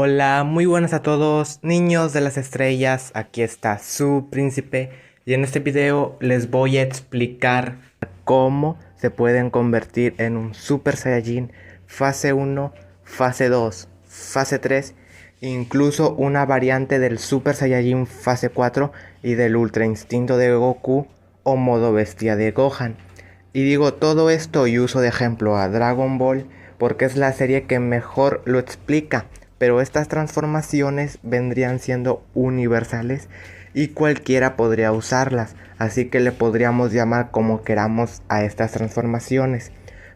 Hola, muy buenas a todos, niños de las estrellas, aquí está su príncipe y en este video les voy a explicar cómo se pueden convertir en un Super Saiyajin fase 1, fase 2, fase 3, incluso una variante del Super Saiyajin fase 4 y del Ultra Instinto de Goku o modo bestia de Gohan. Y digo todo esto y uso de ejemplo a Dragon Ball porque es la serie que mejor lo explica. Pero estas transformaciones vendrían siendo universales y cualquiera podría usarlas, así que le podríamos llamar como queramos a estas transformaciones.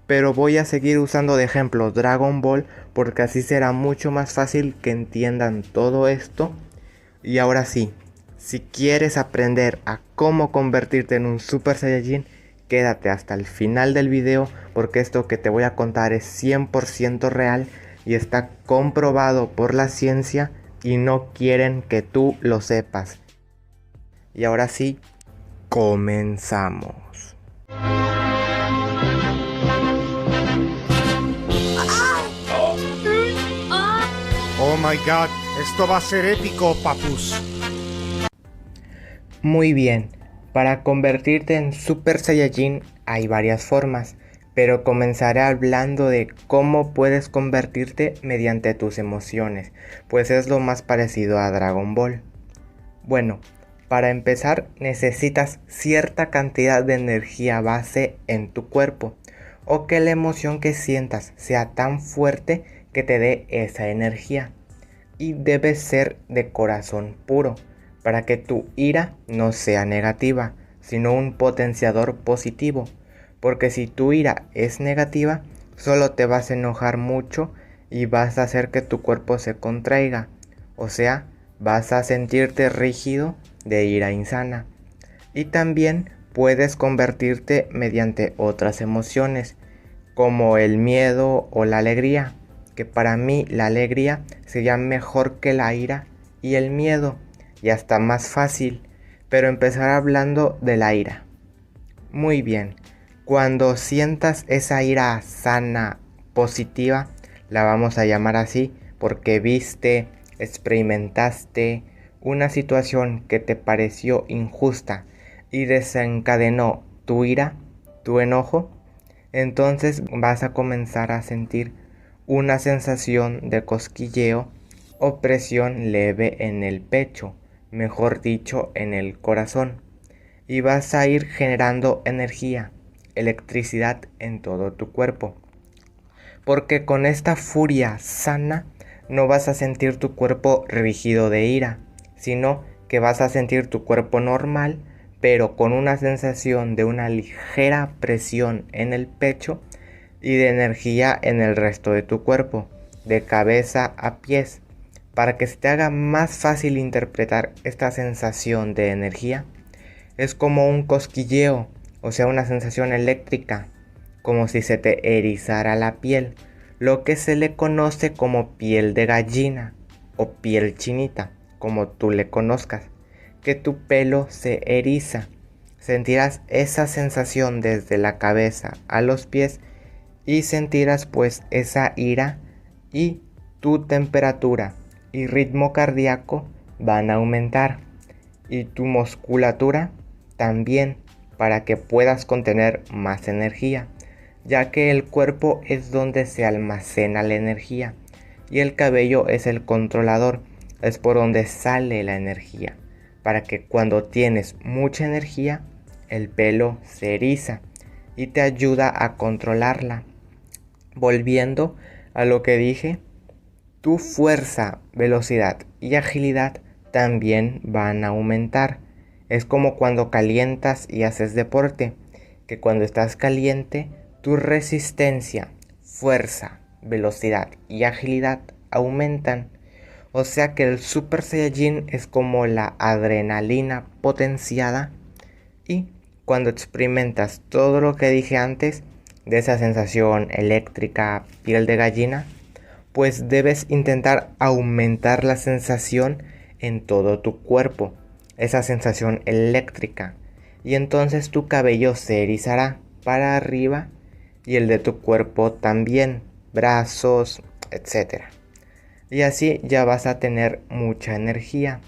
Pero voy a seguir usando de ejemplo Dragon Ball porque así será mucho más fácil que entiendan todo esto. Y ahora sí, si quieres aprender a cómo convertirte en un Super Saiyajin, quédate hasta el final del video porque esto que te voy a contar es 100% real y está comprobado por la ciencia y no quieren que tú lo sepas. Y ahora sí, comenzamos. Oh my god, esto va a ser épico, papus. Muy bien, para convertirte en Super Saiyajin hay varias formas, pero comenzaré hablando de cómo puedes convertirte mediante tus emociones, pues es lo más parecido a Dragon Ball. Bueno, para empezar necesitas cierta cantidad de energía base en tu cuerpo, o que la emoción que sientas sea tan fuerte que te dé esa energía, y debe ser de corazón puro, para que tu ira no sea negativa, sino un potenciador positivo, porque si tu ira es negativa, solo te vas a enojar mucho y vas a hacer que tu cuerpo se contraiga, o sea, vas a sentirte rígido de ira insana. Y también puedes convertirte mediante otras emociones, como el miedo o la alegría, que para mí la alegría sería mejor que la ira y el miedo, y hasta más fácil, pero empezar hablando de la ira. Muy bien, cuando sientas esa ira sana, positiva, la vamos a llamar así, porque viste, experimentaste una situación que te pareció injusta y desencadenó tu ira, tu enojo, entonces vas a comenzar a sentir una sensación de cosquilleo o presión leve en el pecho, mejor dicho en el corazón, y vas a ir generando energía, electricidad en todo tu cuerpo. Porque con esta furia sana no vas a sentir tu cuerpo rígido de ira, sino que vas a sentir tu cuerpo normal, pero con una sensación de una ligera presión en el pecho y de energía en el resto de tu cuerpo, de cabeza a pies. Para que se te haga más fácil interpretar esta sensación de energía, es como un cosquilleo, o sea, una sensación eléctrica, como si se te erizara la piel, lo que se le conoce como piel de gallina o piel chinita, como tú le conozcas, que tu pelo se eriza. Sentirás esa sensación desde la cabeza a los pies y sentirás pues esa ira, y tu temperatura y ritmo cardíaco van a aumentar y tu musculatura también, para que puedas contener más energía, ya que el cuerpo es donde se almacena la energía y el cabello es el controlador, es por donde sale la energía, para que cuando tienes mucha energía el pelo se eriza y te ayuda a controlarla. Volviendo a lo que dije, tu fuerza, velocidad y agilidad también van a aumentar. Es como cuando calientas y haces deporte, que cuando estás caliente, tu resistencia, fuerza, velocidad y agilidad aumentan. O sea que el Super Saiyajin es como la adrenalina potenciada, y cuando experimentas todo lo que dije antes, de esa sensación eléctrica, piel de gallina, pues debes intentar aumentar la sensación en todo tu cuerpo, esa sensación eléctrica, y entonces tu cabello se erizará para arriba y el de tu cuerpo también, brazos, etc. y así ya vas a tener mucha energía.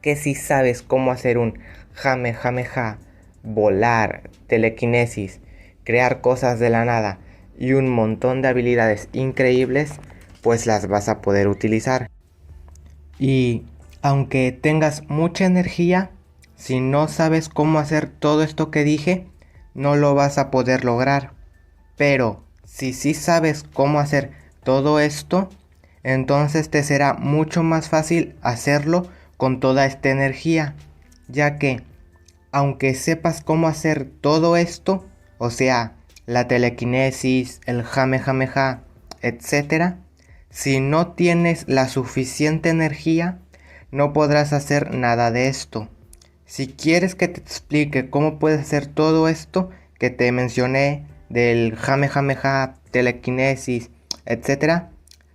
Que si sabes cómo hacer un Kamehameha, volar, telequinesis, crear cosas de la nada y un montón de habilidades increíbles, pues las vas a poder utilizar. Y aunque tengas mucha energía, si no sabes cómo hacer todo esto que dije, no lo vas a poder lograr. Pero si sí sabes cómo hacer todo esto, entonces te será mucho más fácil hacerlo con toda esta energía, ya que aunque sepas cómo hacer todo esto, o sea, la telequinesis, el Kamehameha, etc., si no tienes la suficiente energía, no podrás hacer nada de esto. Si quieres que te explique cómo puedes hacer todo esto que te mencioné del Kamehameha, telequinesis, etc.,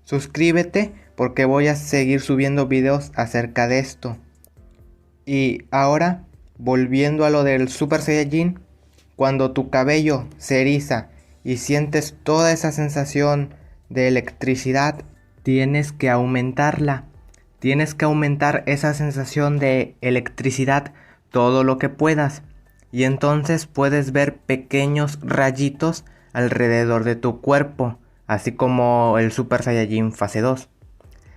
suscríbete porque voy a seguir subiendo videos acerca de esto. Y ahora, volviendo a lo del Super Saiyajin, cuando tu cabello se eriza y sientes toda esa sensación de electricidad, tienes que aumentarla. Tienes que aumentar esa sensación de electricidad todo lo que puedas. Y entonces puedes ver pequeños rayitos alrededor de tu cuerpo, así como el Super Saiyajin fase 2.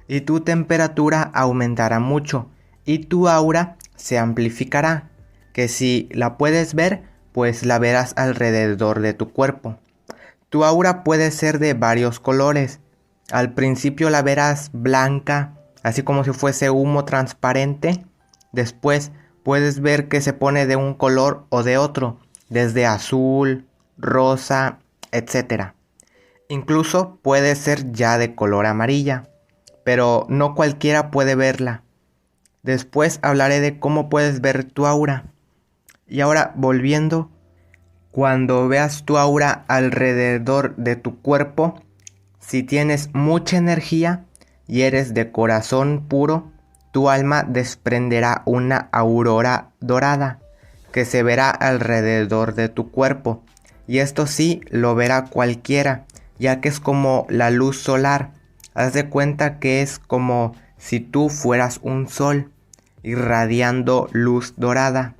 Y tu temperatura aumentará mucho y tu aura se amplificará, que si la puedes ver, pues la verás alrededor de tu cuerpo. Tu aura puede ser de varios colores. Al principio la verás blanca, así como si fuese humo transparente. Después puedes ver que se pone de un color o de otro, desde azul, rosa, etc. Incluso puede ser ya de color amarilla, pero no cualquiera puede verla. Después hablaré de cómo puedes ver tu aura. Y ahora volviendo, cuando veas tu aura alrededor de tu cuerpo, si tienes mucha energía y eres de corazón puro, tu alma desprenderá una aurora dorada que se verá alrededor de tu cuerpo. Y esto sí lo verá cualquiera, ya que es como la luz solar. Haz de cuenta que es como si tú fueras un sol irradiando luz dorada.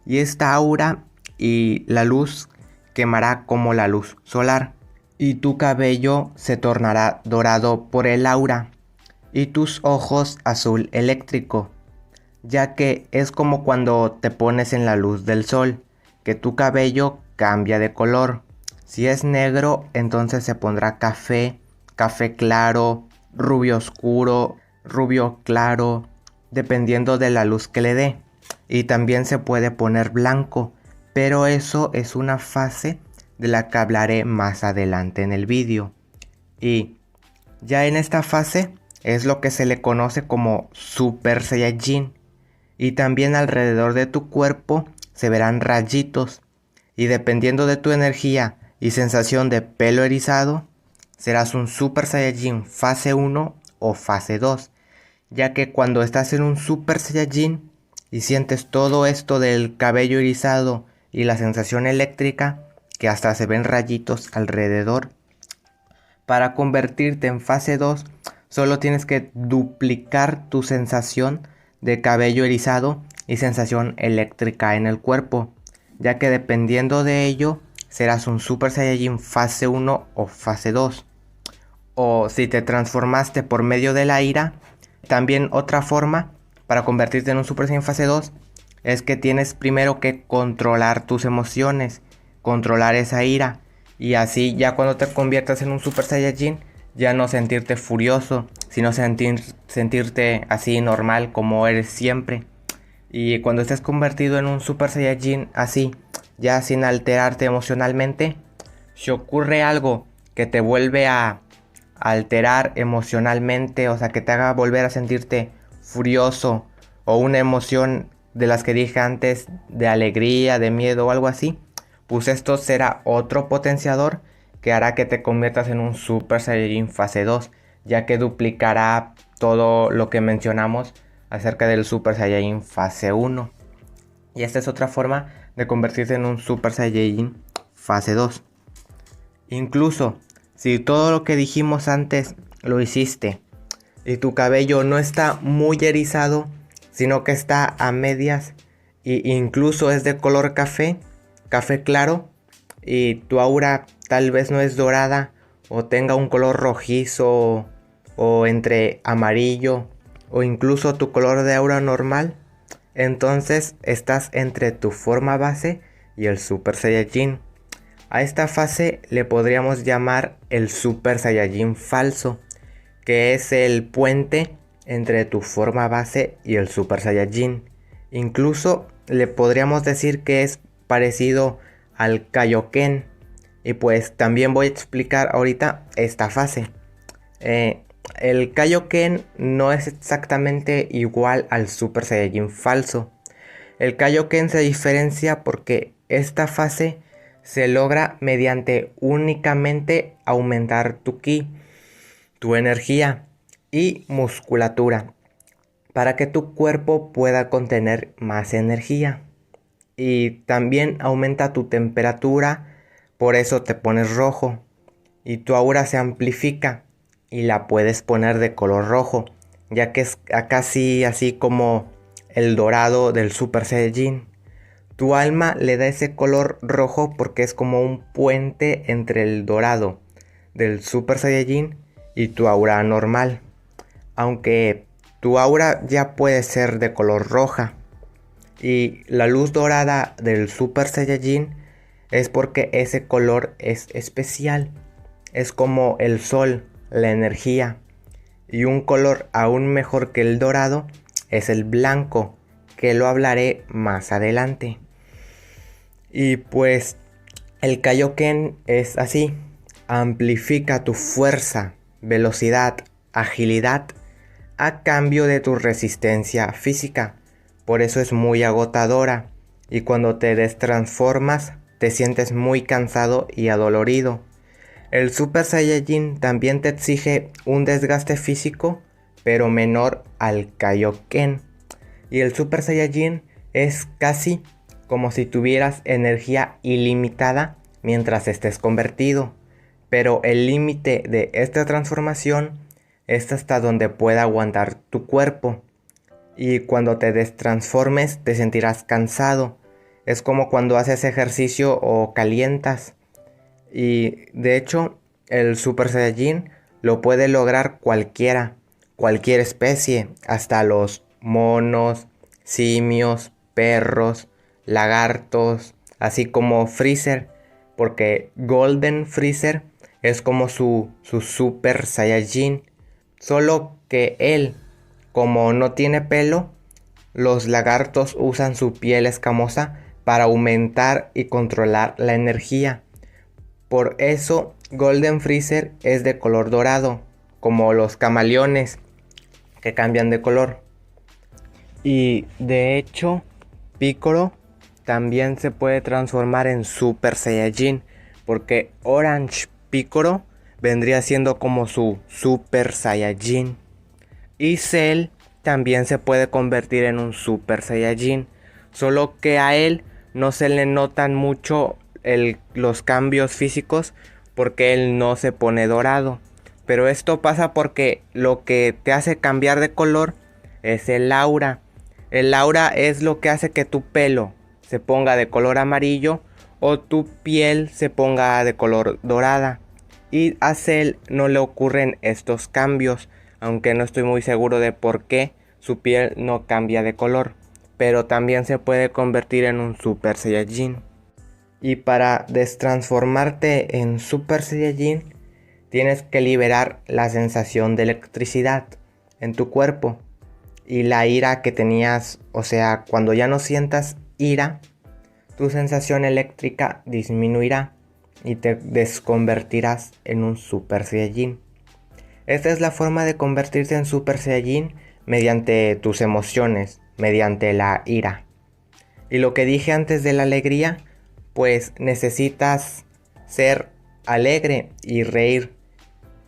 Y esta aura y la luz quemará como la luz solar. Y tu cabello se tornará dorado por el aura. Y tus ojos azul eléctrico. Ya que es como cuando te pones en la luz del sol, que tu cabello cambia de color. Si es negro, entonces se pondrá café, café claro, rubio oscuro, rubio claro, dependiendo de la luz que le dé. Y también se puede poner blanco, pero eso es una fase de la que hablaré más adelante en el vídeo. Y ya en esta fase es lo que se le conoce como Super Saiyajin. Y también alrededor de tu cuerpo se verán rayitos. Y dependiendo de tu energía y sensación de pelo erizado, serás un Super Saiyajin fase 1 o fase 2. Ya que cuando estás en un Super Saiyajin y sientes todo esto del cabello erizado y la sensación eléctrica, que hasta se ven rayitos alrededor, para convertirte en fase 2 solo tienes que duplicar tu sensación de cabello erizado y sensación eléctrica en el cuerpo, ya que dependiendo de ello serás un Super Saiyajin fase 1 o fase 2. O si te transformaste por medio de la ira, también otra forma para convertirte en un Super Saiyan fase 2 es que tienes primero que controlar tus emociones, controlar esa ira, y así ya cuando te conviertas en un Super Saiyajin, ya no sentirte furioso, sino sentirte así normal como eres siempre. Y cuando estés convertido en un Super Saiyajin así, ya sin alterarte emocionalmente, si ocurre algo que te vuelve a alterar emocionalmente, o sea, que te haga volver a sentirte furioso, o una emoción de las que dije antes, de alegría, de miedo o algo así, pues esto será otro potenciador que hará que te conviertas en un Super Saiyajin fase 2, ya que duplicará todo lo que mencionamos acerca del Super Saiyajin fase 1. Y esta es otra forma de convertirse en un Super Saiyajin fase 2. Incluso si todo lo que dijimos antes lo hiciste y tu cabello no está muy erizado, sino que está a medias e incluso es de color café, café claro, y tu aura tal vez no es dorada o tenga un color rojizo o entre amarillo o incluso tu color de aura normal, entonces estás entre tu forma base y el Super Saiyajin. A esta fase le podríamos llamar el Super Saiyajin falso, que es el puente entre tu forma base y el Super Saiyajin. Incluso le podríamos decir que es parecido al Kaioken. Y pues también voy a explicar ahorita esta fase. El Kaioken no es exactamente igual al Super Saiyajin falso. El Kaioken se diferencia porque esta fase se logra mediante únicamente aumentar tu ki, tu energía y musculatura para que tu cuerpo pueda contener más energía. Y también aumenta tu temperatura, por eso te pones rojo. Y tu aura se amplifica y la puedes poner de color rojo, ya que es casi así como el dorado del Super Saiyajin. Tu alma le da ese color rojo porque es como un puente entre el dorado del Super Saiyajin y tu aura normal. Aunque tu aura ya puede ser de color roja. Y la luz dorada del Super Saiyajin es porque ese color es especial. Es como el sol, la energía. Y un color aún mejor que el dorado es el blanco, que lo hablaré más adelante. Y pues el Kaioken es así. Amplifica tu fuerza, velocidad, agilidad a cambio de tu resistencia física. Por eso es muy agotadora. Y cuando te destransformas te sientes muy cansado y adolorido. El Super Saiyajin también te exige un desgaste físico, pero menor al Kaioken. Y el Super Saiyajin es casi como si tuvieras energía ilimitada mientras estés convertido. Pero el límite de esta transformación es hasta donde pueda aguantar tu cuerpo. Y cuando te destransformes te sentirás cansado. Es como cuando haces ejercicio o calientas. Y de hecho, el Super Saiyajin lo puede lograr cualquiera, cualquier especie, hasta los monos, simios, perros, lagartos, así como Freezer, porque Golden Freezer es como su Super Saiyajin, solo que él, como no tiene pelo, los lagartos usan su piel escamosa para aumentar y controlar la energía. Por eso Golden Freezer es de color dorado, como los camaleones que cambian de color. Y de hecho, Piccolo también se puede transformar en Super Saiyajin, porque Orange Piccolo vendría siendo como su Super Saiyajin. Y Cell también se puede convertir en un Super Saiyajin, solo que a él no se le notan mucho los cambios físicos porque él no se pone dorado. Pero esto pasa porque lo que te hace cambiar de color es el aura. El aura es lo que hace que tu pelo se ponga de color amarillo o tu piel se ponga de color dorada. Y a Cell no le ocurren estos cambios, aunque no estoy muy seguro de por qué su piel no cambia de color. Pero también se puede convertir en un Super Saiyajin. Y para destransformarte en Super Saiyajin tienes que liberar la sensación de electricidad en tu cuerpo y la ira que tenías, o sea, cuando ya no sientas ira, tu sensación eléctrica disminuirá y te desconvertirás en un Super Saiyajin. Esta es la forma de convertirte en Super Saiyajin mediante tus emociones, mediante la ira. Y lo que dije antes de la alegría, pues necesitas ser alegre y reír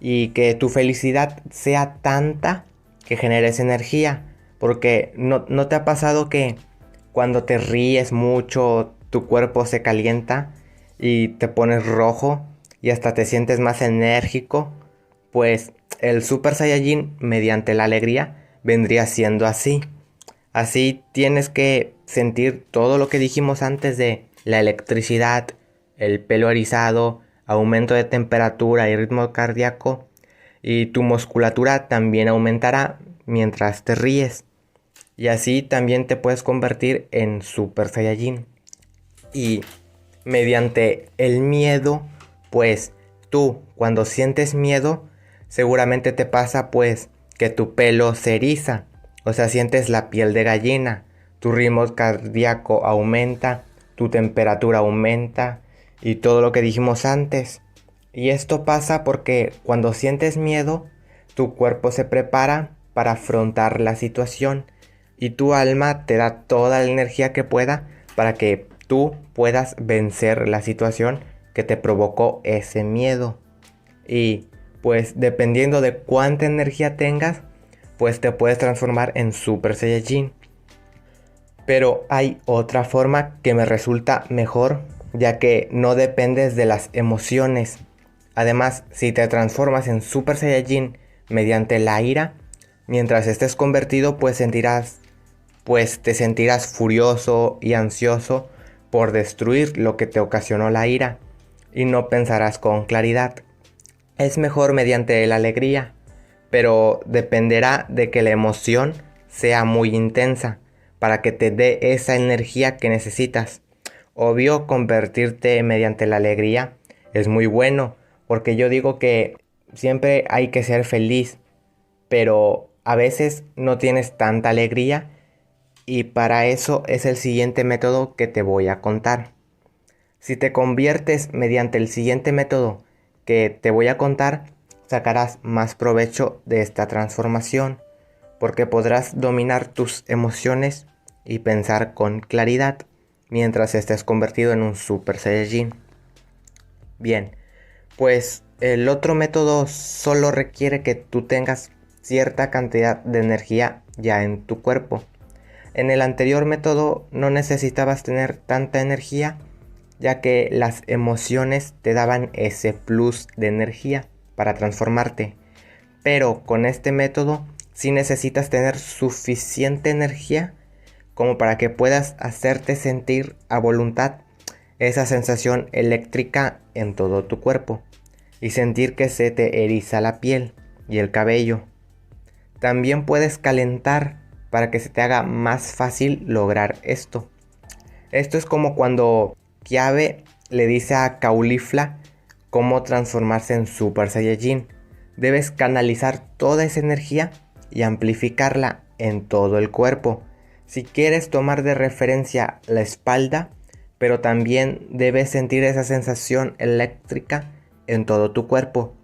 y que tu felicidad sea tanta que generes energía, porque no te ha pasado que cuando te ríes mucho tu cuerpo se calienta y te pones rojo y hasta te sientes más enérgico. Pues el Super Saiyajin mediante la alegría vendría siendo así. Así tienes que sentir todo lo que dijimos antes de la electricidad, el pelo erizado, aumento de temperatura y ritmo cardíaco, y tu musculatura también aumentará mientras te ríes. Y así también te puedes convertir en Super Saiyajin. Y mediante el miedo, pues tú cuando sientes miedo, seguramente te pasa pues que tu pelo se eriza, o sea, sientes la piel de gallina, tu ritmo cardíaco aumenta, tu temperatura aumenta y todo lo que dijimos antes. Y esto pasa porque cuando sientes miedo, tu cuerpo se prepara para afrontar la situación y tu alma te da toda la energía que pueda para que tú puedas vencer la situación que te provocó ese miedo. Y pues dependiendo de cuánta energía tengas, pues te puedes transformar en Super Saiyajin. Pero hay otra forma que me resulta mejor, ya que no dependes de las emociones. Además, si te transformas en Super Saiyajin mediante la ira, mientras estés convertido, pues te sentirás furioso y ansioso por destruir lo que te ocasionó la ira y no pensarás con claridad. Es mejor mediante la alegría, pero dependerá de que la emoción sea muy intensa para que te dé esa energía que necesitas. Obvio, convertirte mediante la alegría es muy bueno, porque yo digo que siempre hay que ser feliz, pero a veces no tienes tanta alegría y para eso es el siguiente método que te voy a contar. Si te conviertes mediante el siguiente método que te voy a contar, sacarás más provecho de esta transformación, porque podrás dominar tus emociones y pensar con claridad mientras estés convertido en un Super Saiyajin. Bien, pues el otro método solo requiere que tú tengas cierta cantidad de energía ya en tu cuerpo. En el anterior método no necesitabas tener tanta energía, ya que las emociones te daban ese plus de energía para transformarte. Pero con este método sí necesitas tener suficiente energía como para que puedas hacerte sentir a voluntad esa sensación eléctrica en todo tu cuerpo y sentir que se te eriza la piel y el cabello. También puedes calentar para que se te haga más fácil lograr esto. Esto es como cuando Kiabe le dice a Caulifla cómo transformarse en Super Saiyajin. Debes canalizar toda esa energía y amplificarla en todo el cuerpo. Si quieres tomar de referencia la espalda, pero también debes sentir esa sensación eléctrica en todo tu cuerpo.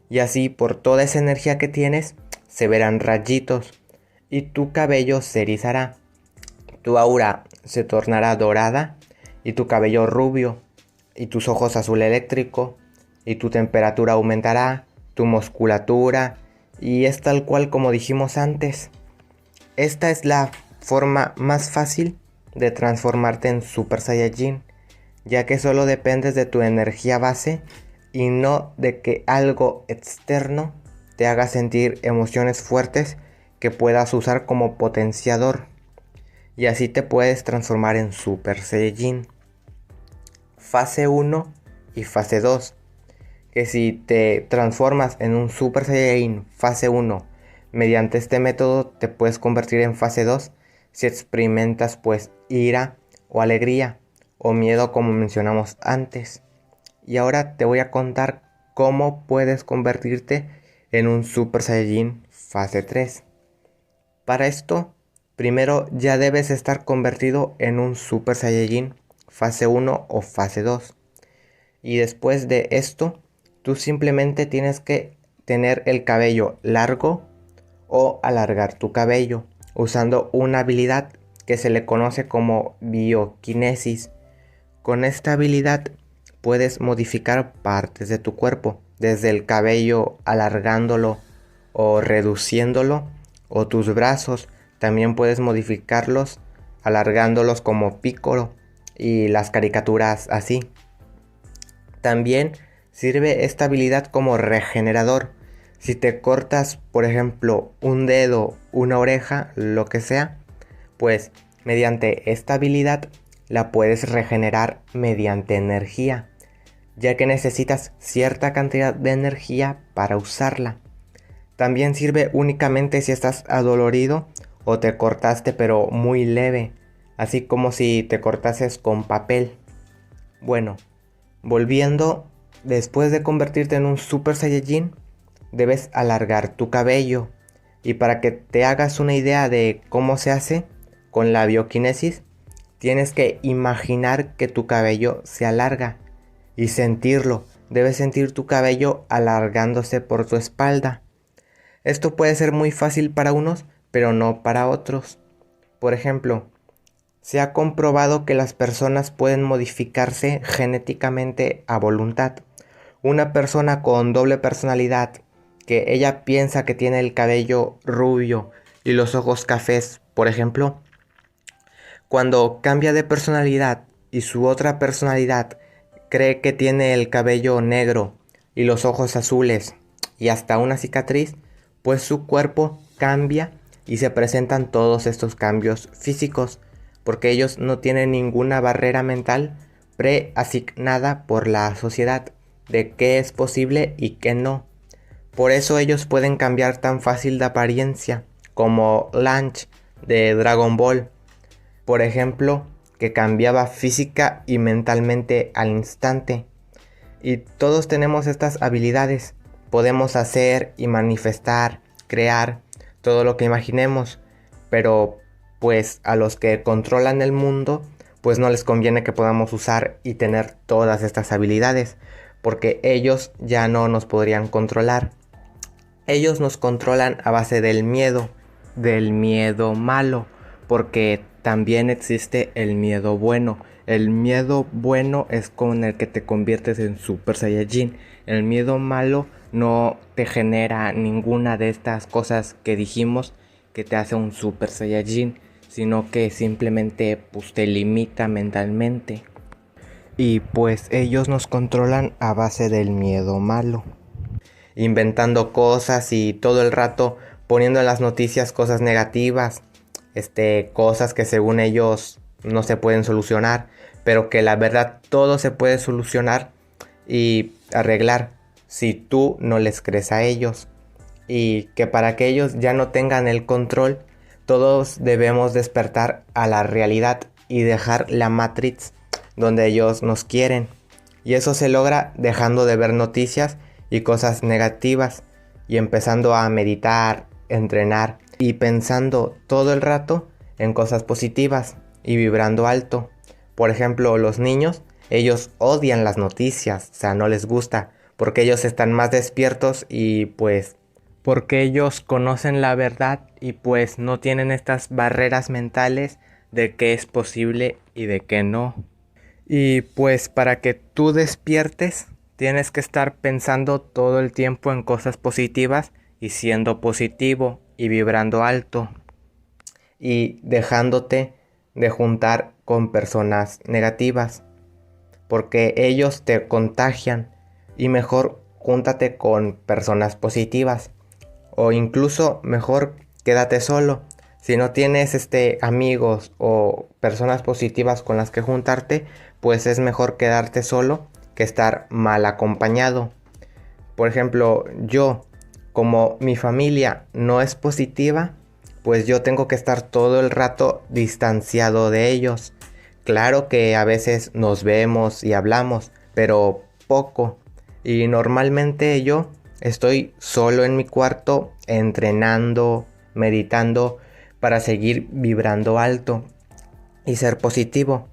Y así por toda esa energía que tienes, se verán rayitos y tu cabello se erizará. Tu aura se tornará dorada y tu cabello rubio y tus ojos azul eléctrico y tu temperatura aumentará, tu musculatura y es tal cual como dijimos antes. Esta es la forma más fácil de transformarte en Super Saiyajin, ya que solo dependes de tu energía base y no de que algo externo te haga sentir emociones fuertes que puedas usar como potenciador. Y así te puedes transformar en Super Saiyajin. Fase 1 y fase 2. Que si te transformas en un Super Saiyajin fase 1 mediante este método, te puedes convertir en fase 2 si experimentas pues ira o alegría o miedo como mencionamos antes. Y ahora te voy a contar cómo puedes convertirte en un Super Saiyajin fase 3. Para esto, primero ya debes estar convertido en un Super Saiyajin fase 1 o fase 2. Y después de esto, tú simplemente tienes que tener el cabello largo o alargar tu cabello usando una habilidad que se le conoce como bioquinesis. Con esta habilidad puedes modificar partes de tu cuerpo, desde el cabello alargándolo o reduciéndolo, o tus brazos también puedes modificarlos alargándolos como Piccolo y las caricaturas así. También sirve esta habilidad como regenerador, Si te cortas, por ejemplo, un dedo, una oreja, lo que sea, pues mediante esta habilidad la puedes regenerar mediante energía, ya que necesitas cierta cantidad de energía para usarla. También sirve únicamente si estás adolorido o te cortaste pero muy leve, así como si te cortases con papel. Bueno, volviendo, después de convertirte en un Super Saiyajin, debes alargar tu cabello. Y para que te hagas una idea de cómo se hace con la bioquinesis, tienes que imaginar que tu cabello se alarga y sentirlo. Debes sentir tu cabello alargándose por tu espalda. Esto puede ser muy fácil para unos, pero no para otros. Por ejemplo, se ha comprobado que las personas pueden modificarse genéticamente a voluntad. Una persona con doble personalidad, que ella piensa que tiene el cabello rubio y los ojos cafés, por ejemplo, cuando cambia de personalidad y su otra personalidad cree que tiene el cabello negro y los ojos azules y hasta una cicatriz, pues su cuerpo cambia y se presentan todos estos cambios físicos, porque ellos no tienen ninguna barrera mental preasignada por la sociedad de qué es posible y qué no. Por eso ellos pueden cambiar tan fácil de apariencia, como Lange de Dragon Ball, por ejemplo, que cambiaba física y mentalmente al instante. Y todos tenemos estas habilidades. Podemos hacer y manifestar, crear todo lo que imaginemos, pero pues a los que controlan el mundo, pues no les conviene que podamos usar y tener todas estas habilidades, porque ellos ya no nos podrían controlar. Ellos nos controlan a base del miedo malo, porque también existe el miedo bueno. El miedo bueno es con el que te conviertes en Super Saiyajin. El miedo malo no te genera ninguna de estas cosas que dijimos que te hace un Super Saiyajin, sino que simplemente pues, te limita mentalmente. Y pues ellos nos controlan a base del miedo malo, inventando cosas y todo el rato poniendo en las noticias cosas negativas, cosas que según ellos no se pueden solucionar, pero que la verdad todo se puede solucionar y arreglar si tú no les crees a ellos. Y que para que ellos ya no tengan el control, todos debemos despertar a la realidad y dejar la Matrix donde ellos nos quieren. Y eso se logra dejando de ver noticias y cosas negativas y empezando a meditar, entrenar y pensando todo el rato en cosas positivas y vibrando alto. Por ejemplo, los niños, ellos odian las noticias, o sea, no les gusta, porque ellos están más despiertos y pues porque ellos conocen la verdad y pues no tienen estas barreras mentales de qué es posible y de qué no. Y pues para que tú despiertes, tienes que estar pensando todo el tiempo en cosas positivas y siendo positivo y vibrando alto y dejándote de juntar con personas negativas, porque ellos te contagian, y mejor júntate con personas positivas, o incluso mejor quédate solo. Si no tienes amigos o personas positivas con las que juntarte, pues es mejor quedarte solo que estar mal acompañado. Por ejemplo, yo, como mi familia no es positiva, pues yo tengo que estar todo el rato distanciado de ellos. Claro que a veces nos vemos y hablamos, pero poco. Y normalmente yo estoy solo en mi cuarto entrenando, meditando para seguir vibrando alto y ser positivo.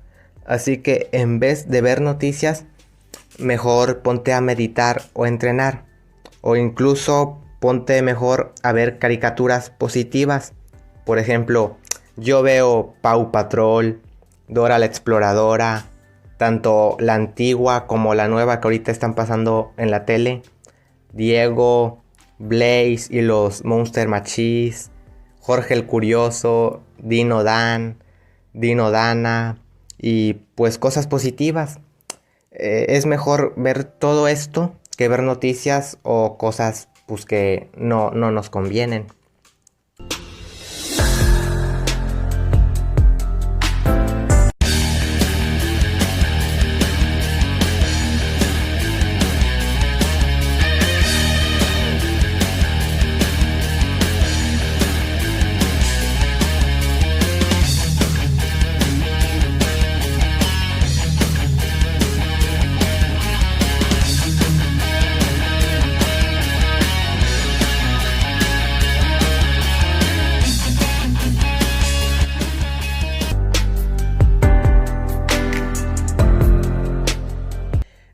Así que en vez de ver noticias, mejor ponte a meditar o entrenar. O incluso ponte mejor a ver caricaturas positivas. Por ejemplo, yo veo Paw Patrol, Dora la Exploradora, tanto la antigua como la nueva que ahorita están pasando en la tele. Diego, Blaze y los Monster Machis, Jorge el Curioso, Dino Dan, Dino Dana y pues cosas positivas. Es mejor ver todo esto que ver noticias o cosas pues que no nos convienen.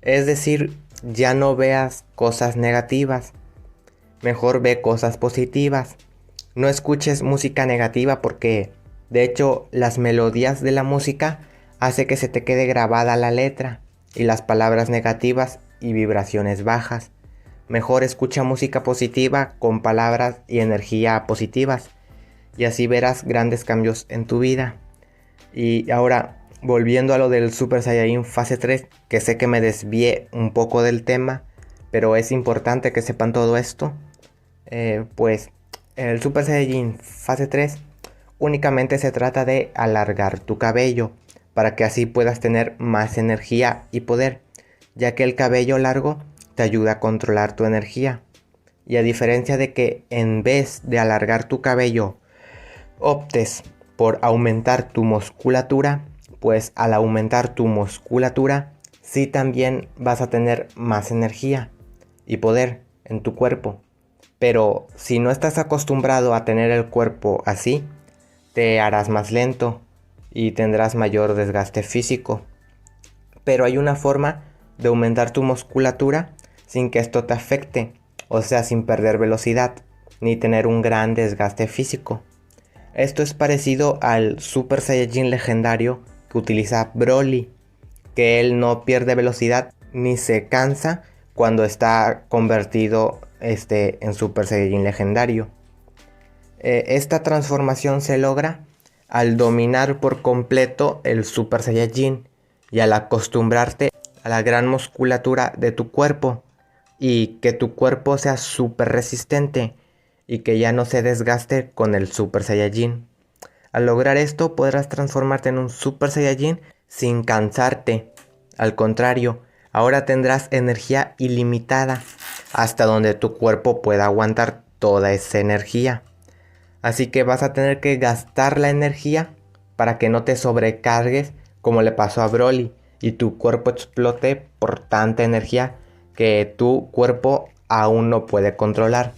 Es decir, ya no veas cosas negativas, mejor ve cosas positivas. No escuches música negativa porque, de hecho, las melodías de la música hace que se te quede grabada la letra y las palabras negativas y vibraciones bajas. Mejor escucha música positiva con palabras y energía positivas y así verás grandes cambios en tu vida. Y ahora, volviendo a lo del Super Saiyajin fase 3, que sé que me desvié un poco del tema, pero es importante que sepan todo esto. Pues el Super Saiyajin fase 3 únicamente se trata de alargar tu cabello para que así puedas tener más energía y poder, ya que el cabello largo te ayuda a controlar tu energía. Y a diferencia de que en vez de alargar tu cabello optes por aumentar tu musculatura, pues al aumentar tu musculatura sí también vas a tener más energía y poder en tu cuerpo. Pero si no estás acostumbrado a tener el cuerpo así, te harás más lento y tendrás mayor desgaste físico. Pero hay una forma de aumentar tu musculatura sin que esto te afecte, o sea, sin perder velocidad ni tener un gran desgaste físico. Esto es parecido al Super Saiyajin legendario que utiliza Broly, que él no pierde velocidad ni se cansa cuando está convertido en Super Saiyajin legendario. Esta transformación se logra al dominar por completo el Super Saiyajin y al acostumbrarte a la gran musculatura de tu cuerpo y que tu cuerpo sea súper resistente y que ya no se desgaste con el Super Saiyajin. Al lograr esto podrás transformarte en un Super Saiyajin sin cansarte. Al contrario, ahora tendrás energía ilimitada hasta donde tu cuerpo pueda aguantar toda esa energía. Así que vas a tener que gastar la energía para que no te sobrecargues como le pasó a Broly y tu cuerpo explote por tanta energía que tu cuerpo aún no puede controlar.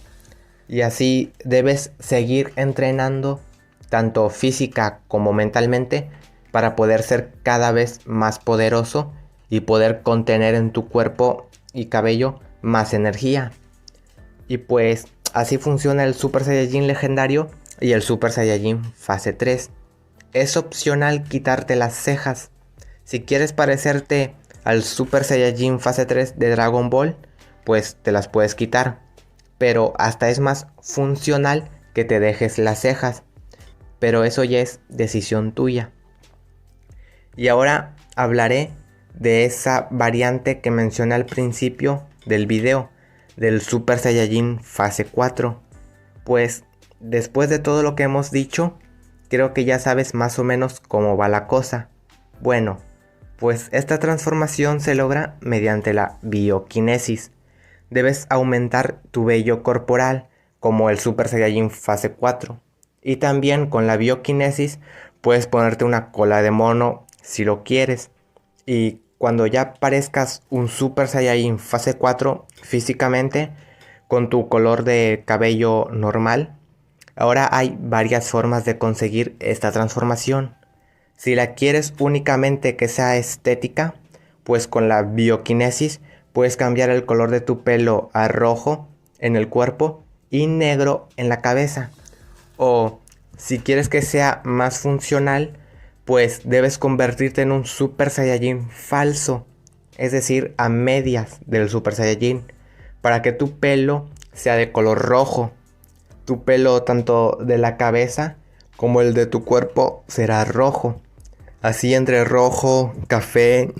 Y así debes seguir entrenando tanto física como mentalmente para poder ser cada vez más poderoso y poder contener en tu cuerpo y cabello más energía. Y pues así funciona el Super Saiyajin legendario y el Super Saiyajin fase 3. Es opcional quitarte las cejas. Si quieres parecerte al Super Saiyajin fase 3 de Dragon Ball, pues te las puedes quitar. Pero hasta es más funcional que te dejes las cejas. Pero eso ya es decisión tuya. Y ahora hablaré de esa variante que mencioné al principio del video, del Super Saiyajin fase 4. Pues después de todo lo que hemos dicho, creo que ya sabes más o menos cómo va la cosa. Bueno, pues esta transformación se logra mediante la bioquinesis. Debes aumentar tu vello corporal como el Super Saiyajin fase 4. Y también con la bioquinesis puedes ponerte una cola de mono si lo quieres. Y cuando ya parezcas un Super Saiyajin fase 4 físicamente, con tu color de cabello normal, ahora hay varias formas de conseguir esta transformación. Si la quieres únicamente que sea estética, pues con la bioquinesis puedes cambiar el color de tu pelo a rojo en el cuerpo y negro en la cabeza. O si quieres que sea más funcional, pues debes convertirte en un Super Saiyajin falso, es decir, a medias del Super Saiyajin, para que tu pelo sea de color rojo. Tu pelo tanto de la cabeza como el de tu cuerpo será rojo. Así entre rojo, café,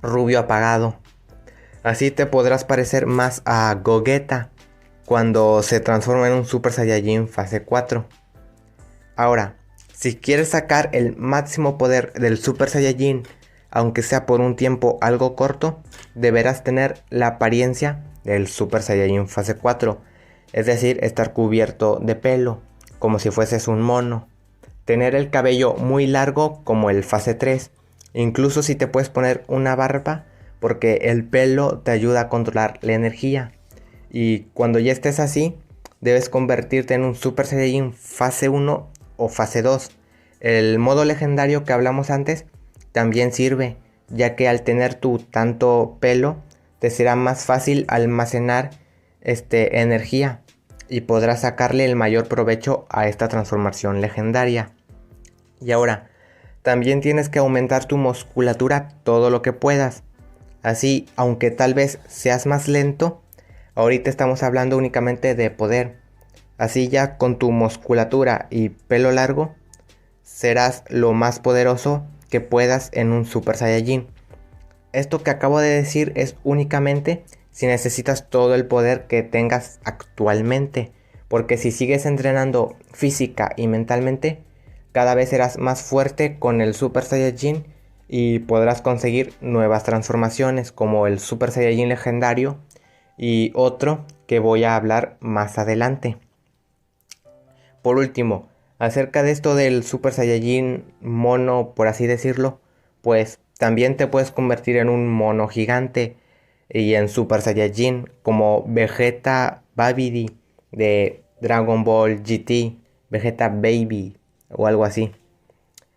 rubio apagado. Así te podrás parecer más a Gogeta, cuando se transforma en un Super Saiyajin fase 4. Ahora, si quieres sacar el máximo poder del Super Saiyajin, aunque sea por un tiempo algo corto, deberás tener la apariencia del Super Saiyajin fase 4, es decir, estar cubierto de pelo, como si fueses un mono, tener el cabello muy largo como el fase 3, incluso si te puedes poner una barba, porque el pelo te ayuda a controlar la energía. Y cuando ya estés así, debes convertirte en un Super Saiyajin fase 1 o fase 2. El modo legendario que hablamos antes también sirve, ya que al tener tu tanto pelo, te será más fácil almacenar energía y podrás sacarle el mayor provecho a esta transformación legendaria. Y ahora, también tienes que aumentar tu musculatura todo lo que puedas. Así, aunque tal vez seas más lento, ahorita estamos hablando únicamente de poder. Así ya con tu musculatura y pelo largo, serás lo más poderoso que puedas en un Super Saiyajin. Esto que acabo de decir es únicamente si necesitas todo el poder que tengas actualmente. Porque si sigues entrenando física y mentalmente, cada vez serás más fuerte con el Super Saiyajin y podrás conseguir nuevas transformaciones como el Super Saiyajin legendario y otro que voy a hablar más adelante. Por último, acerca de esto del Super Saiyajin mono, por así decirlo, pues también te puedes convertir en un mono gigante y en Super Saiyajin como Vegeta Babidi de Dragon Ball GT, Vegeta Baby o algo así.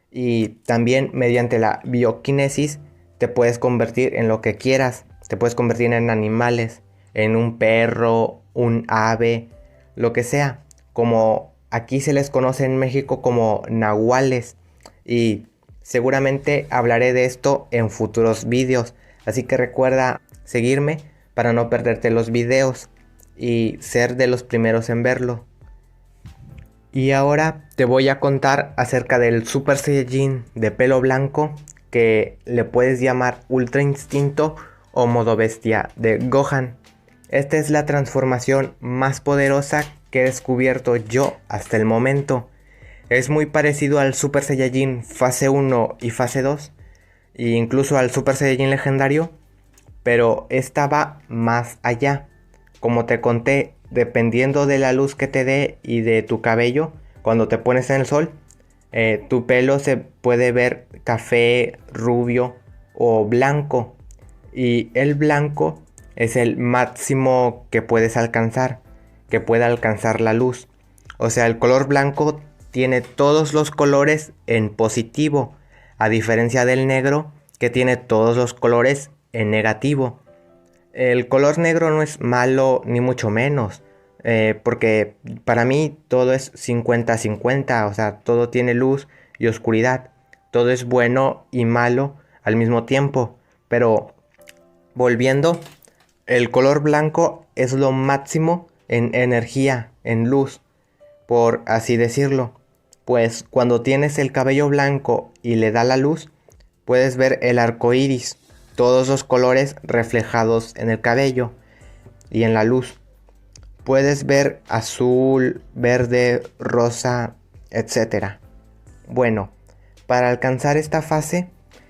Y también mediante la bioquinesis te puedes convertir en lo que quieras. Te puedes convertir en animales, en un perro, un ave, lo que sea. Como aquí se les conoce en México como nahuales. Y seguramente hablaré de esto en futuros vídeos. Así que recuerda seguirme para no perderte los videos y ser de los primeros en verlo. Y ahora te voy a contar acerca del Super Saiyajin de pelo blanco, que le puedes llamar Ultra Instinto o modo bestia de Gohan. Esta es la transformación más poderosa que he descubierto yo hasta el momento. Es muy parecido al Super Saiyajin fase 1 y fase 2, e incluso al Super Saiyajin legendario, pero esta va más allá. Como te conté, dependiendo de la luz que te dé y de tu cabello, cuando te pones en el sol, tu pelo se puede ver café, rubio o blanco. Y el blanco es el máximo que puedes alcanzar, que puede alcanzar la luz. O sea, el color blanco tiene todos los colores en positivo, a diferencia del negro que tiene todos los colores en negativo. El color negro no es malo ni mucho menos, porque para mí todo es 50-50, o sea, todo tiene luz y oscuridad, todo es bueno y malo al mismo tiempo. Pero volviendo, el color blanco es lo máximo en energía, en luz, por así decirlo. Pues cuando tienes el cabello blanco y le da la luz, puedes ver el arco iris, todos los colores reflejados en el cabello y en la luz. Puedes ver azul, verde, rosa, etc. Bueno, para alcanzar esta fase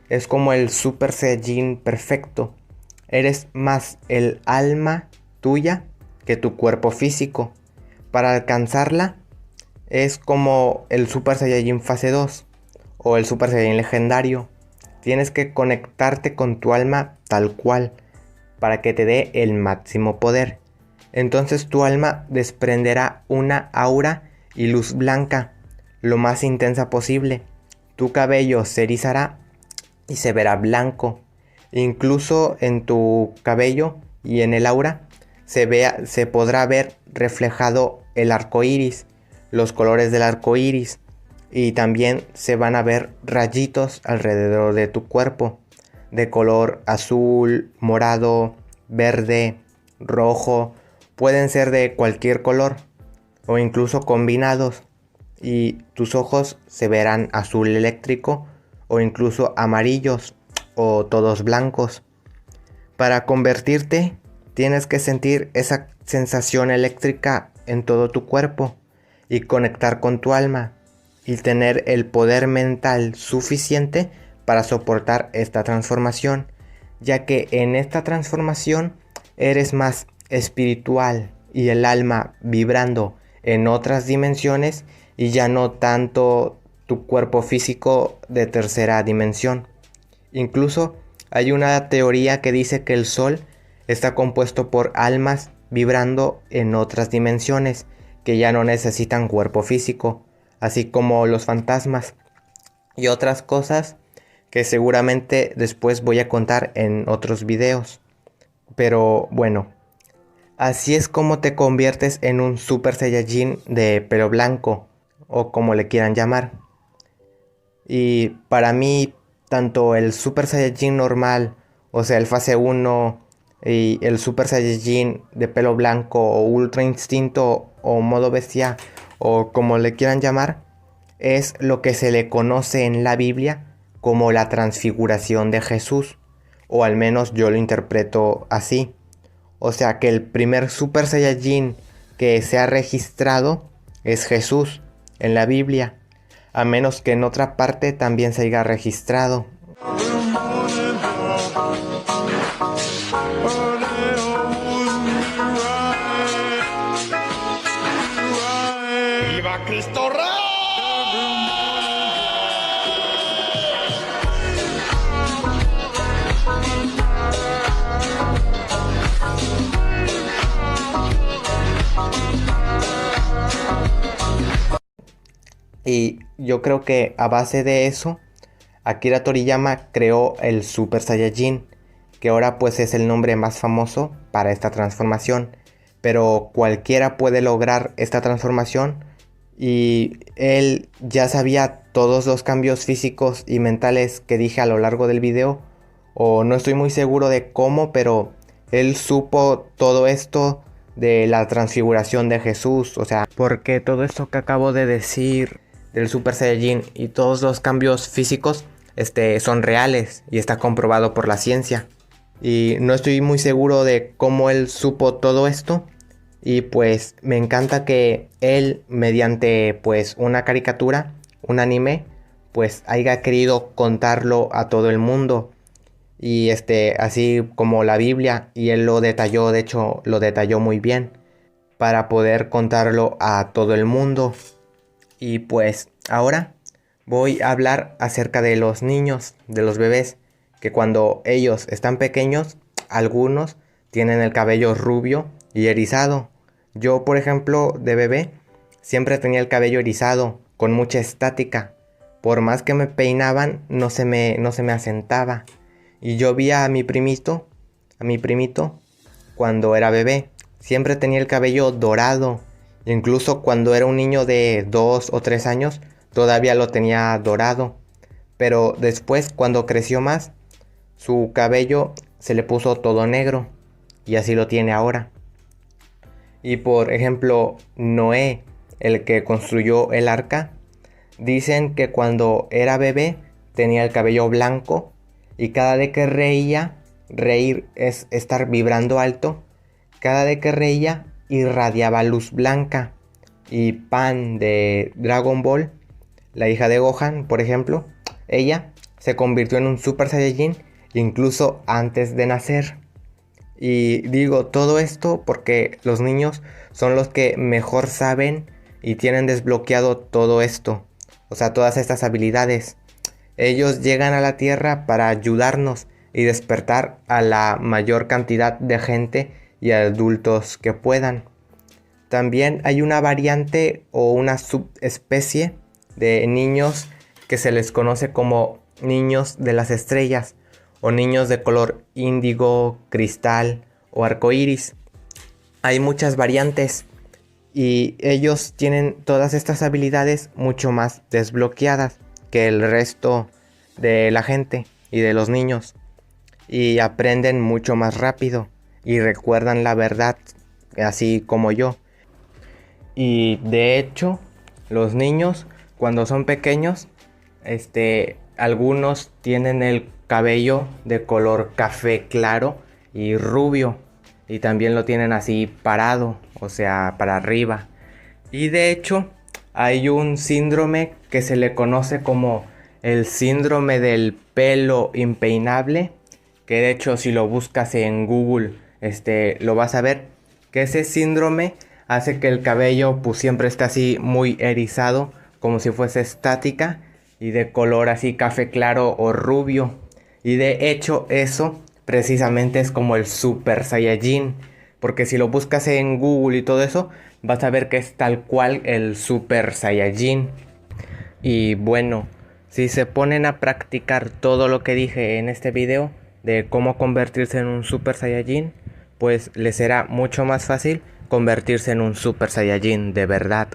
es como el Super Saiyajin perfecto. Eres más el alma tuya que tu cuerpo físico. Para alcanzarla es como el Super Saiyajin fase 2 o el Super Saiyajin legendario. Tienes que conectarte con tu alma tal cual para que te dé el máximo poder. Entonces tu alma desprenderá una aura y luz blanca lo más intensa posible. Tu cabello se erizará y se verá blanco. Incluso en tu cabello y en el aura se podrá ver reflejado el arco iris, los colores del arco iris. Y también se van a ver rayitos alrededor de tu cuerpo, de color azul, morado, verde, rojo. Pueden ser de cualquier color o incluso combinados. Y tus ojos se verán azul eléctrico o incluso amarillos o todos blancos. Para convertirte tienes que sentir esa sensación eléctrica en todo tu cuerpo y conectar con tu alma y tener el poder mental suficiente para soportar esta transformación, ya que en esta transformación eres más espiritual y el alma vibrando en otras dimensiones y ya no tanto tu cuerpo físico de tercera dimensión. Incluso hay una teoría que dice que el Sol está compuesto por almas vibrando en otras dimensiones que ya no necesitan cuerpo físico, así como los fantasmas y otras cosas que seguramente después voy a contar en otros videos. Pero bueno, así es como te conviertes en un Super Saiyajin de pelo blanco, o como le quieran llamar. Y para mí, tanto el Super Saiyajin normal, o sea el fase 1, y el Super Saiyajin de pelo blanco, o Ultra Instinto, o modo bestia, o como le quieran llamar, es lo que se le conoce en la Biblia como la transfiguración de Jesús, o al menos yo lo interpreto así. O sea que el primer Super Saiyajin que se ha registrado es Jesús en la Biblia, a menos que en otra parte también se haya registrado. ¡Viva Cristo Rey! Y yo creo que a base de eso, Akira Toriyama creó el Super Saiyajin, que ahora pues es el nombre más famoso para esta transformación. Pero cualquiera puede lograr esta transformación y él ya sabía todos los cambios físicos y mentales que dije a lo largo del video. O no estoy muy seguro de cómo, pero él supo todo esto de la transfiguración de Jesús. O sea, porque todo esto que acabo de decir del Super Saiyajin y todos los cambios físicos son reales y está comprobado por la ciencia. Y no estoy muy seguro de cómo él supo todo esto. Y pues me encanta que él, mediante pues una caricatura, un anime, pues haya querido contarlo a todo el mundo. Y así como la Biblia, y él lo detalló, de hecho lo detalló muy bien, para poder contarlo a todo el mundo. Y pues ahora voy a hablar acerca de los niños, de los bebés, que cuando ellos están pequeños, algunos tienen el cabello rubio y erizado. Yo, por ejemplo, de bebé, siempre tenía el cabello erizado, con mucha estática. Por más que me peinaban, no se me asentaba. Y yo vi a mi primito, cuando era bebé, siempre tenía el cabello dorado. Incluso cuando era un niño de 2 o 3 años, todavía lo tenía dorado. Pero después, cuando creció más, su cabello se le puso todo negro. Y así lo tiene ahora. Y por ejemplo, Noé, el que construyó el arca, dicen que cuando era bebé tenía el cabello blanco y cada vez que reía, reír es estar vibrando alto, cada vez que reía irradiaba luz blanca. Y Pan de Dragon Ball, la hija de Gohan, por ejemplo, ella se convirtió en un Super Saiyajin incluso antes de nacer. Y digo todo esto porque los niños son los que mejor saben y tienen desbloqueado todo esto. O sea, todas estas habilidades. Ellos llegan a la Tierra para ayudarnos y despertar a la mayor cantidad de gente y adultos que puedan. También hay una variante o una subespecie de niños que se les conoce como niños de las estrellas o niños de color índigo, cristal o arcoíris. Hay muchas variantes y ellos tienen todas estas habilidades mucho más desbloqueadas que el resto de la gente y de los niños, y aprenden mucho más rápido y recuerdan la verdad, así como yo. Y de hecho, los niños cuando son pequeños, algunos tienen el cabello de color café claro y rubio, y también lo tienen así parado, o sea, para arriba. Y de hecho, hay un síndrome que se le conoce como el síndrome del pelo impeinable, que de hecho si lo buscas en Google, lo vas a ver, que ese síndrome hace que el cabello pues siempre esté así muy erizado, como si fuese estática y de color así café claro o rubio. Y de hecho eso precisamente es como el Super Saiyajin, porque si lo buscas en Google y todo eso, vas a ver que es tal cual el Super Saiyajin. Y bueno, si se ponen a practicar todo lo que dije en este video de cómo convertirse en un Super Saiyajin, pues les será mucho más fácil convertirse en un Super Saiyajin de verdad.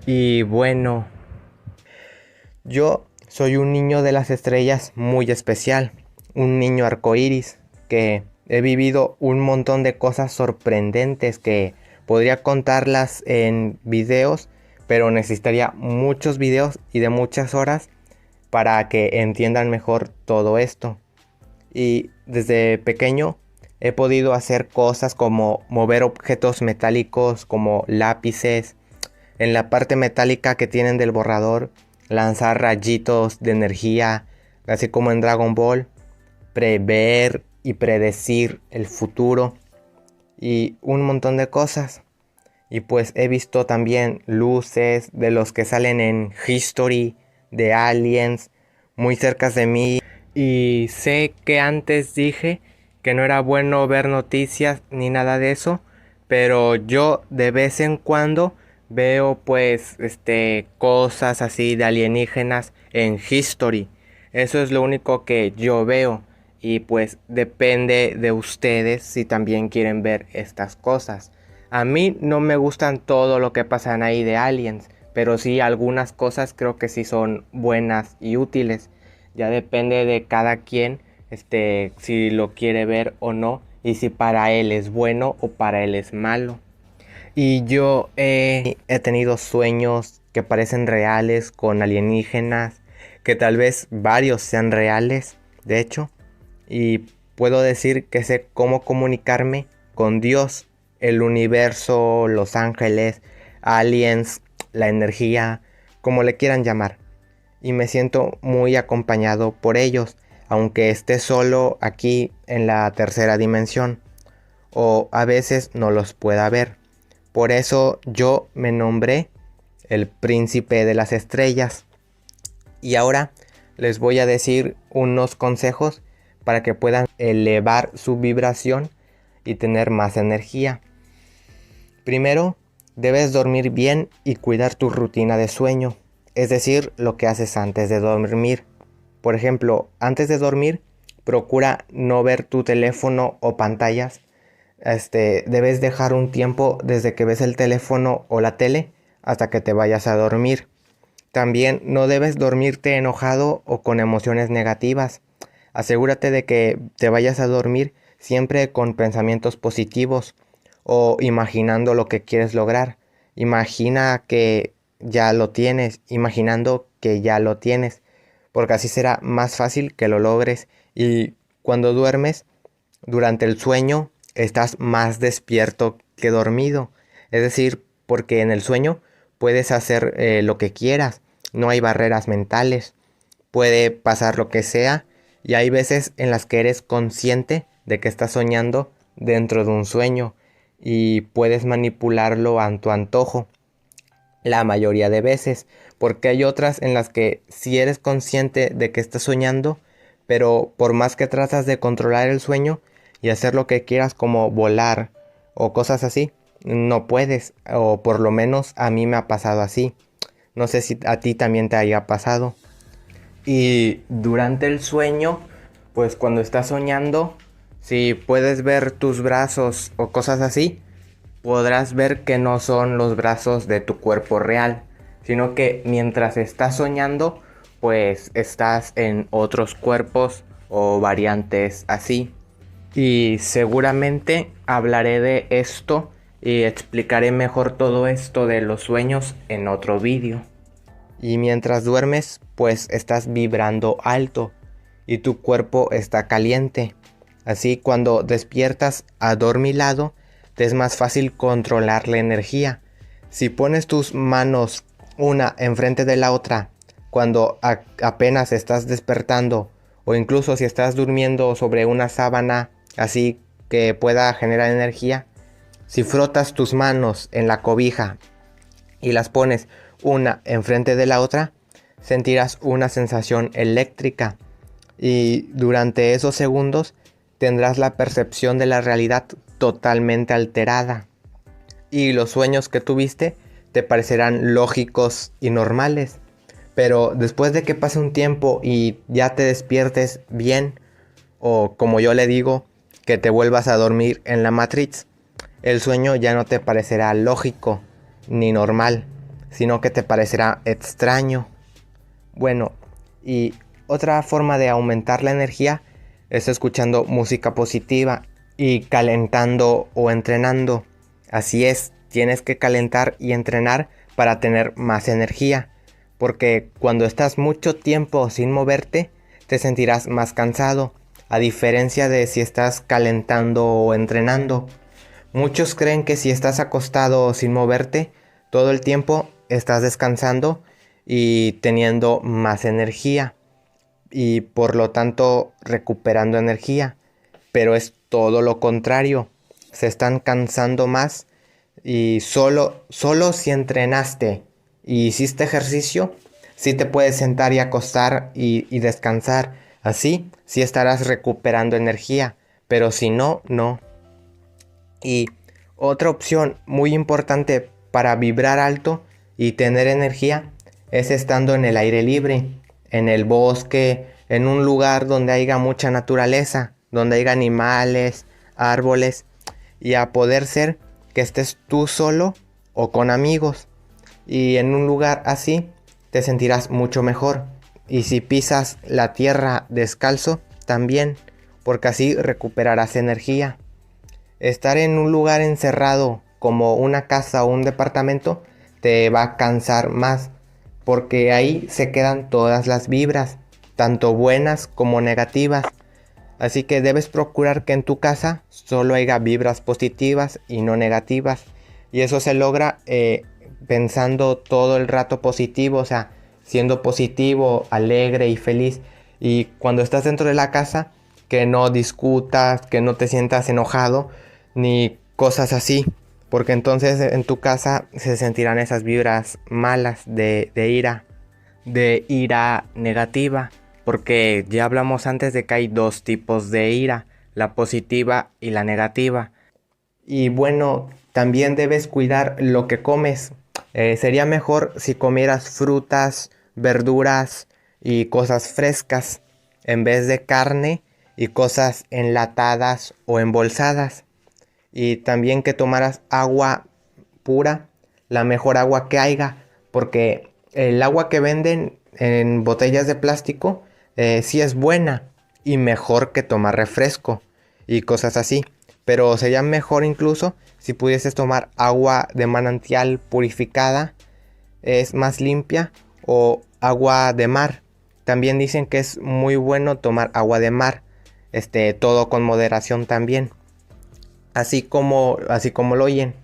Y bueno, yo soy un niño de las estrellas muy especial, un niño arcoíris que he vivido un montón de cosas sorprendentes que podría contarlas en videos, pero necesitaría muchos videos y de muchas horas para que entiendan mejor todo esto. Y desde pequeño he podido hacer cosas como mover objetos metálicos como lápices, en la parte metálica que tienen del borrador, lanzar rayitos de energía, así como en Dragon Ball, prever y predecir el futuro y un montón de cosas. Y pues he visto también luces de los que salen en History, de aliens, muy cerca de mí. Y sé que antes dije que no era bueno ver noticias ni nada de eso, pero yo de vez en cuando veo pues cosas así de alienígenas en History. Eso es lo único que yo veo y pues depende de ustedes si también quieren ver estas cosas. A mí no me gustan todo lo que pasan ahí de aliens, pero sí algunas cosas creo que sí son buenas y útiles. Ya depende de cada quien, si lo quiere ver o no, y si para él es bueno o para él es malo. Y yo he tenido sueños que parecen reales con alienígenas, que tal vez varios sean reales, de hecho, y puedo decir que sé cómo comunicarme con Dios, el universo, los ángeles, aliens, la energía, como le quieran llamar. Y me siento muy acompañado por ellos, aunque esté solo aquí en la tercera dimensión, o a veces no los pueda ver. Por eso yo me nombré el príncipe de las estrellas. Y ahora les voy a decir unos consejos para que puedan elevar su vibración y tener más energía. Primero, debes dormir bien y cuidar tu rutina de sueño, es decir, lo que haces antes de dormir. Por ejemplo, antes de dormir, procura no ver tu teléfono o pantallas. Debes dejar un tiempo desde que ves el teléfono o la tele hasta que te vayas a dormir. También no debes dormirte enojado o con emociones negativas. Asegúrate de que te vayas a dormir siempre con pensamientos positivos o imaginando lo que quieres lograr. Imagina que ya lo tienes, imaginando que ya lo tienes, porque así será más fácil que lo logres. Y cuando duermes, durante el sueño, estás más despierto que dormido. Es decir, porque en el sueño puedes hacer lo que quieras, no hay barreras mentales, puede pasar lo que sea y hay veces en las que eres consciente de que estás soñando dentro de un sueño y puedes manipularlo a tu antojo la mayoría de veces, porque hay otras en las que si eres consciente de que estás soñando, pero por más que tratas de controlar el sueño y hacer lo que quieras como volar o cosas así, no puedes, o por lo menos a mí me ha pasado así. No sé si a ti también te haya pasado. Y durante el sueño, pues cuando estás soñando, si puedes ver tus brazos o cosas así, podrás ver que no son los brazos de tu cuerpo real, sino que mientras estás soñando, pues estás en otros cuerpos o variantes así. Y seguramente hablaré de esto y explicaré mejor todo esto de los sueños en otro vídeo. Y mientras duermes, pues estás vibrando alto y tu cuerpo está caliente. Así cuando despiertas adormilado, te es más fácil controlar la energía. Si pones tus manos una enfrente de la otra cuando apenas estás despertando, o incluso si estás durmiendo sobre una sábana así que pueda generar energía, si frotas tus manos en la cobija y las pones una enfrente de la otra, sentirás una sensación eléctrica y durante esos segundos tendrás la percepción de la realidad totalmente alterada y los sueños que tuviste te parecerán lógicos y normales. Pero después de que pase un tiempo y ya te despiertes bien, o como yo le digo, que te vuelvas a dormir en la Matrix, el sueño ya no te parecerá lógico ni normal. sino que te parecerá extraño. Bueno, y otra forma de aumentar la energía es escuchando música positiva y calentando o entrenando. Así es, tienes que calentar y entrenar para tener más energía, porque cuando estás mucho tiempo sin moverte, te sentirás más cansado, a diferencia de si estás calentando o entrenando. Muchos creen que si estás acostado sin moverte, todo el tiempo estás descansando y teniendo más energía y por lo tanto recuperando energía, pero es todo lo contrario. Se están cansando más y solo si entrenaste y hiciste ejercicio, sí te puedes sentar y acostar y descansar. Así sí estarás recuperando energía, pero si no, no. Y otra opción muy importante para vibrar alto y tener energía es estando en el aire libre, en el bosque, en un lugar donde haya mucha naturaleza, donde haya animales, árboles, y a poder ser que estés tú solo o con amigos. Y en un lugar así te sentirás mucho mejor. Y si pisas la tierra descalzo, también, porque así recuperarás energía. Estar en un lugar encerrado como una casa o un departamento te va a cansar más, porque ahí se quedan todas las vibras, tanto buenas como negativas. Así que debes procurar que en tu casa solo haya vibras positivas y no negativas. Y eso se logra pensando todo el rato positivo, o sea, siendo positivo, alegre y feliz. Y cuando estás dentro de la casa, que no discutas, que no te sientas enojado, ni cosas así. Porque entonces en tu casa se sentirán esas vibras malas de ira negativa. Porque ya hablamos antes de que hay dos tipos de ira, la positiva y la negativa. Y bueno, también debes cuidar lo que comes. Sería mejor si comieras frutas, verduras y cosas frescas en vez de carne y cosas enlatadas o embolsadas. Y también que tomaras agua pura, la mejor agua que haya, porque el agua que venden en botellas de plástico sí es buena y mejor que tomar refresco y cosas así, pero sería mejor incluso si pudieses tomar agua de manantial purificada, es más limpia, o agua de mar. También dicen que es muy bueno tomar agua de mar, todo con moderación también, así como lo oyen.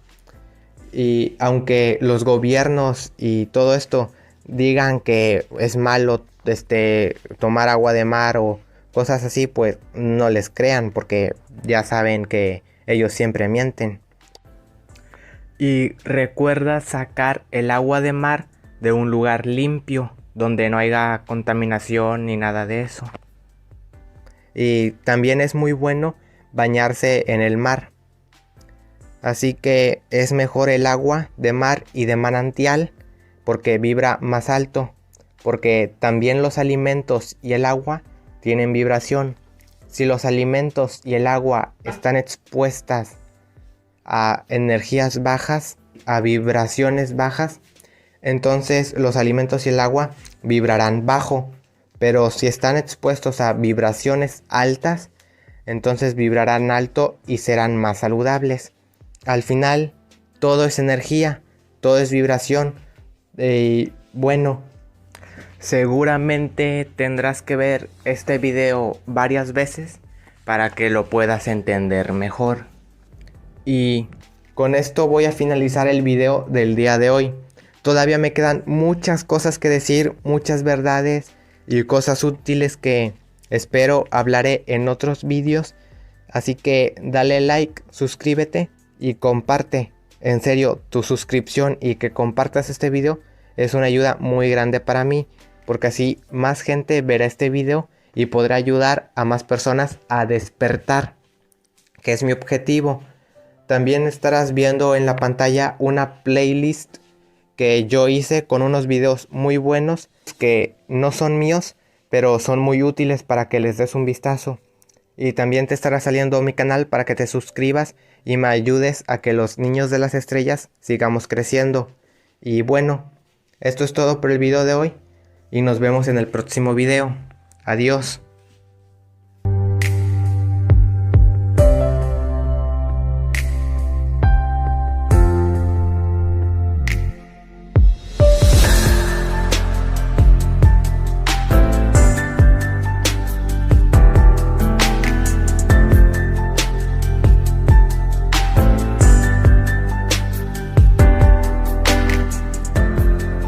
Y aunque los gobiernos y todo esto digan que es malo tomar agua de mar o cosas así, pues no les crean, porque ya saben que ellos siempre mienten. Y recuerda sacar el agua de mar de un lugar limpio, donde no haya contaminación ni nada de eso. Y también es muy bueno bañarse en el mar. Así que es mejor el agua de mar y de manantial porque vibra más alto, porque también los alimentos y el agua tienen vibración. Si los alimentos y el agua están expuestas a energías bajas, a vibraciones bajas, entonces los alimentos y el agua vibrarán bajo. Pero si están expuestos a vibraciones altas, entonces vibrarán alto y serán más saludables. Al final, todo es energía, todo es vibración. Bueno, seguramente tendrás que ver este video varias veces para que lo puedas entender mejor. Y con esto voy a finalizar el video del día de hoy. Todavía me quedan muchas cosas que decir, muchas verdades y cosas útiles que espero hablaré en otros vídeos. Así que dale like, suscríbete y comparte. En serio, tu suscripción y que compartas este video es una ayuda muy grande para mí, porque así más gente verá este video y podrá ayudar a más personas a despertar, que es mi objetivo. También estarás viendo en la pantalla una playlist que yo hice con unos videos muy buenos que no son míos, pero son muy útiles para que les des un vistazo. Y también te estará saliendo mi canal para que te suscribas y me ayudes a que los niños de las estrellas sigamos creciendo. Y bueno, Esto es todo por el video de hoy y nos vemos en el próximo video. Adiós.